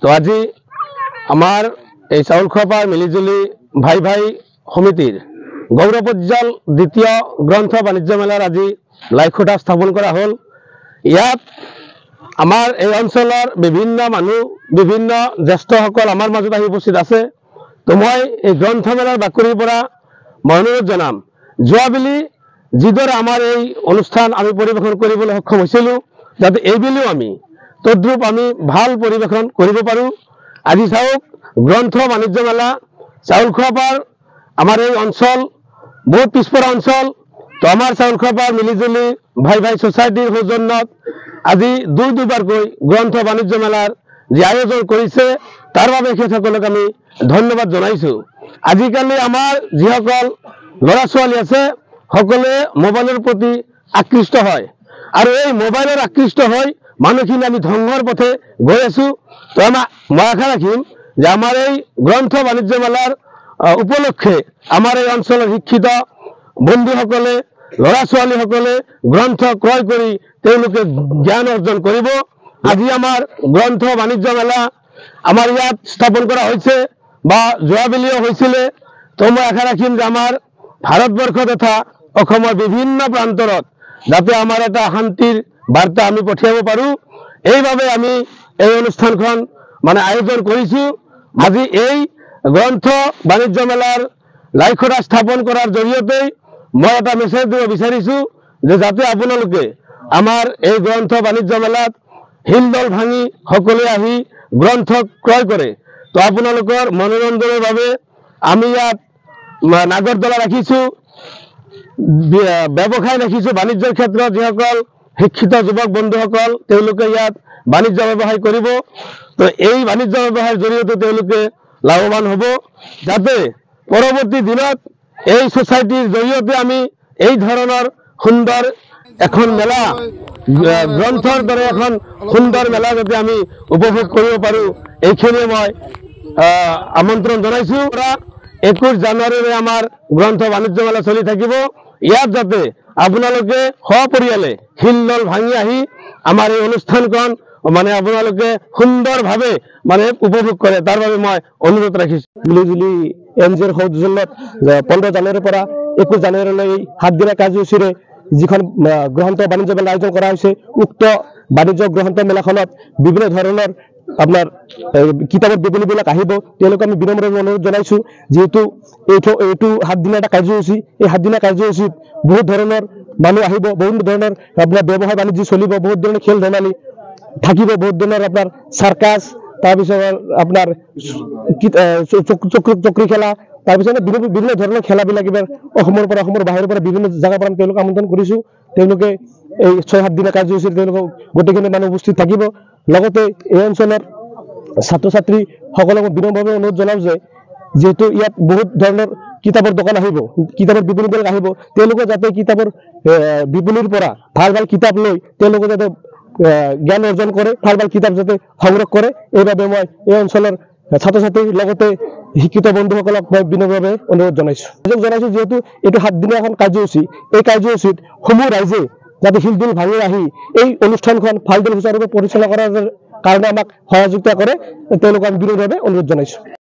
তো আজি আমাৰ এই চাউলখোৱাপাৰ মিলিজুলি ভাই ভাই সমিতিৰ গৌৰৱোজ্জ্বল দ্বিতীয় গ্ৰন্থ বাণিজ্য মেলার আজি লাইখুঁটা স্থাপন করা হল। ইয়াত আমার এই অঞ্চলের বিভিন্ন মানুষ বিভিন্ন জ্যেষ্ঠসকল আমার মাজত আহি উপস্থিত আছে। তো মই এই গ্ৰন্থমেলাৰ বাকৰিৰ পৰা মই অনুৰোধ জনাম, যোৱাবেলি যিদৰে আমাৰ এই অনুষ্ঠান আমি পৰিৱেশন কৰিবলৈ সক্ষম হৈছিলোঁ, যাতে এইবেলিও আমি তদ্ৰুপ আমি ভাল পৰিৱেশন কৰিব পাৰোঁ। আজি চাওক, গ্ৰন্থ বাণিজ্য মেলা চাউলখোৱাপাৰ আমাৰ এই অঞ্চল বহুত পিছপৰা অঞ্চল। তো আমাৰ চাউলখোৱাপাৰ মিলিজুলি ভাই ভাই সোসাইটিৰ সৌজন্যত আজি দুবাৰকৈ গ্ৰন্থ বাণিজ্য মেলাৰ যি আয়োজন কৰিছে তাৰ বাবে তেখেতসকলক আমি ধন্যবাদ জনাইছোঁ। আজিকালি আমাৰ যিসকল ল'ৰা ছোৱালী আছে সকলোৱে মোবাইলৰ প্ৰতি আকৃষ্ট হয়, আৰু এই মোবাইলৰ আকৃষ্ট হৈ মানুহখিনি আমি ধ্বংসৰ পথে গৈ আছোঁ। তো মই আশা ৰাখিম যে আমাৰ এই গ্ৰন্থ বাণিজ্য মেলাৰ উপলক্ষে আমাৰ এই অঞ্চলৰ শিক্ষিত বন্ধুসকলে ল'ৰা ছোৱালীসকলে গ্ৰন্থ ক্ৰয় কৰি তেওঁলোকে জ্ঞান অৰ্জন কৰিব। আজি আমাৰ গ্ৰন্থ বাণিজ্য মেলা আমাৰ ইয়াত স্থাপন কৰা হৈছে বা যোৱাবেলিও হৈছিলে। তো মই আশা ৰাখিম যে আমাৰ ভাৰতবৰ্ষ তথা অসমৰ বিভিন্ন প্ৰান্তৰত যাতে আমাৰ এটা শান্তিৰ বাৰ্তা আমি পঠিয়াব পাৰোঁ, এইভাবে আমি এই অনুষ্ঠানখন আয়োজন কৰিছোঁ। আজি এই গ্ৰন্থ বাণিজ্য মেলাৰ লাইখুঁটা স্থাপন কৰাৰ জৰিয়তে মই এটা মেছেজ দিব বিচাৰিছোঁ যে যাতে আপোনালোকে আমাৰ এই গ্ৰন্থ বাণিজ্য মেলাত হিলদল ভাঙি সকলোৱে আহি গ্ৰন্থ ক্ৰয় কৰে। তো আপোনালোকৰ মনোৰঞ্জনৰ বাবে আমি ইয়াত নাগৰদলা ৰাখিছোঁ, ব্যৱসায় ৰাখিছোঁ। বাণিজ্যৰ ক্ষেত্ৰত যিসকল শিক্ষিত যুৱক বন্ধুসকল তেওঁলোকে ইয়াত বাণিজ্য ব্যৱসায় কৰিব। তো এই বাণিজ্য ব্যৱসায়ৰ জৰিয়তে তেওঁলোকে লাভৱান হ'ব, যাতে পৰৱৰ্তী দিনত এই সোসাইটিৰ জৰিয়তে আমি এই ধৰণৰ সুন্দৰ এখন মেলা, গ্ৰন্থৰ দৰে এখন সুন্দৰ মেলা যাতে আমি উপভোগ কৰিব পাৰোঁ, এইখিনিয়ে মই আমন্ত্ৰণ জনাইছোঁ। 21 জানুৱাৰীৰে আমাৰ গ্ৰন্থ বাণিজ্য মেলা চলি থাকিব। ইয়াত যাতে আপোনালোকে সপৰিয়ালে হিলদল ভাঙি আহি আমাৰ এই অনুষ্ঠানখন আপোনালোকে সুন্দৰভাৱে উপভোগ কৰে, তাৰ বাবে মই অনুৰোধ ৰাখিছোঁ। মিলিজুলি এনজিঅ'ৰ সৌজন্যত 15 জানুৱাৰীৰ পৰা 21 জানুৱাৰীলৈ 7 দিনীয়া কাৰ্যসূচীৰে যিখন গ্ৰন্থ বাণিজ্য মেলা আয়োজন কৰা হৈছে, উক্ত বাণিজ্য গ্ৰন্থ মেলাখনত বিভিন্ন ধৰণৰ আপোনাৰ কিতাপৰ বিপণীবিলাক আহিব। তেওঁলোকে আমি বিনম্ৰভাৱে অনুৰোধ জনাইছোঁ, যিহেতু এইটো 7 দিনীয়া এটা কাৰ্যসূচী, এই 7 দিনীয়া কাৰ্যসূচীত বহুত ধৰণৰ মানুহ আহিব, বহুত ধৰণৰ আপোনাৰ ব্যৱসায় বাণিজ্য চলিব, বহুত ধৰণৰ খেল ধেমালি থাকিব, বহুত ধৰণৰ আপোনাৰ চাৰ্কাছ, তাৰপিছত আপোনাৰ চকৰি খেলা, তাৰপিছত বিভিন্ন ধৰণৰ খেলাবিলাক এইবাৰ অসমৰ পৰা অসমৰ বাহিৰৰ পৰা বিভিন্ন জেগাৰ পৰা তেওঁলোক আমন্ত্ৰণ কৰিছোঁ। তেওঁলোকে এই 6-7 দিনীয়া কাৰ্যসূচীত তেওঁলোকক গোটেইখিনি মানুহ উপস্থিত থাকিব। লগতে এই অঞ্চলৰ ছাত্ৰ ছাত্ৰীসকলক বিনম্ৰভাৱে অনুৰোধ জনাওঁ যে যিহেতু ইয়াত বহুত ধৰণৰ কিতাপৰ দোকান আহিব, কিতাপৰ বিপণীবিলাক আহিব, তেওঁলোকে যাতে কিতাপৰ বিপণীৰ পৰা ভাল ভাল কিতাপ লৈ তেওঁলোকে যাতে জ্ঞান অৰ্জন কৰে, ভাল ভাল কিতাপ যাতে সংগ্ৰহ কৰে, এইভাবে মই এই অঞ্চলৰ ছাত্ৰ ছাত্ৰীৰ লগতে শিক্ষিত বন্ধুসকলক মই বিনম্ৰভাৱে অনুৰোধ জনাইছোঁ। যিহেতু এইটো 7 দিনীয়া এখন কাৰ্যসূচী, এই কাৰ্যসূচীত সমূহ ৰাইজে যাতে হিলদুল ভাঙি আহি এই অনুষ্ঠানখন ভালদৰে সুচাৰুৰূপে পৰিচালনা কৰাৰ কাৰণে আমাক সহযোগিতা কৰে, তেওঁলোকক আমি বিনম্ৰভাৱে অনুৰোধ জনাইছোঁ।